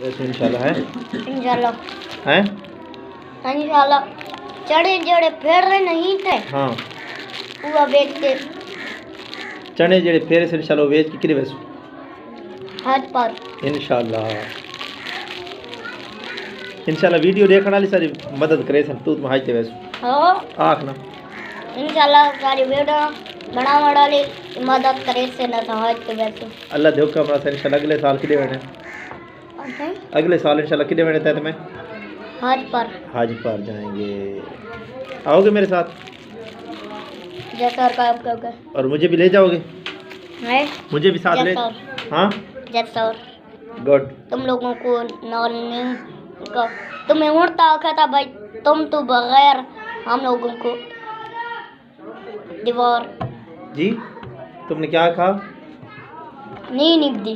वैसे इंशाल्लाह है इंशाल्लाह हैं इंशाल्लाह चढ़े जड़े फेर रहे नहीं थे हाँ वो बेचते चने जेड़े फेरे से इंशाल्लाह वेच के किने वैसो हाथ पर इंशाल्लाह वीडियो देखने वाली सारी मदद करे सन तू हाई ते वैसो हो आख ना इंशाल्लाह सारी वीडियो बनाने वाली मदद करे से ना तो हाथ के वैसे अल्लाह देखो हमरा से इंशाल्लाह अगले साल किने वेने अगले साल इंशाल्लाह किने वेने तय में हाथ पर हाज पर जाएंगे आओगे मेरे साथ जैसा और काम करोगे और मुझे भी ले जाओगे है मुझे भी साथ ले हाँ जैसा और गुड तुम लोगों को नॉलेज का तुम्हें उड़ता आखा था भाई तुम तो बगैर हम लोगों को दीवार जी तुमने क्या कहा नहीं निभती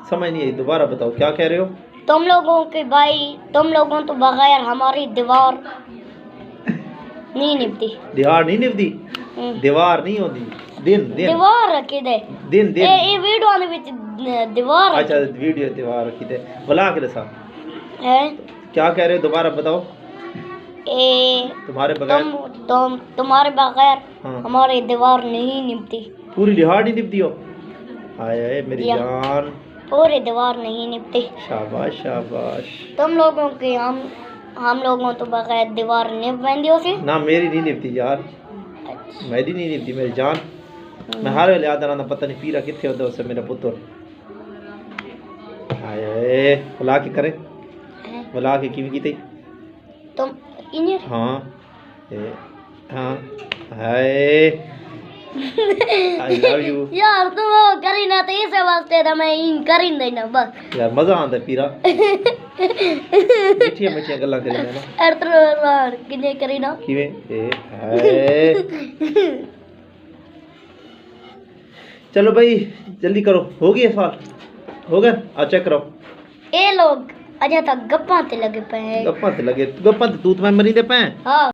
समझ नहीं आई दोबारा बताओ क्या कह रहे हो तुम लोगों के भाई तुम लोगों तो बगैर हमारी दीवार नहीं निभती दीवार नहीं निभदी दीवार नहीं होती दिन दिन दीवार रखी दे दिन दिन ये वीडियो आने विच दीवार अच्छा वीडियो दीवार रखी थे बुला के दसा है क्या कह रहे हो दोबारा बताओ ए तुम्हारे बगैर तुम्हारे बगैर हाँ। हमारी दीवार नहीं निभती पूरी दीवार नहीं निभदी हो हाय हाय मेरी जान पूरी दीवार नहीं निभती शाबाश शाबाश तुम लोगों की हम लोगों तो बगैर दीवार निभ बंदी हो सी ना मेरी नहीं निभती यार मेरी नहीं निभती मेरी जान मैं हर वेले याद आना पता नहीं पीरा किथे होता उससे मेरा पुत्र हाय हाय बुला के करे बुला के किवें कीते तुम इंजीनियर हाँ हाँ हाय आई लव यू यार तुम वो करी ना तो इसे वास्ते था मैं इन कर ही देना बस यार मजा आंदा पीरा मिठिया मिठिया गल्ला करी ना अर्थ किने करी ना किवें हाय चलो भाई जल्दी करो हो गई सवाल हो गया आ चेक करो ये लोग अजय तक गप्पां ते लगे पे हैं गप्पां ते तू तो मैं मरी दे पे हाँ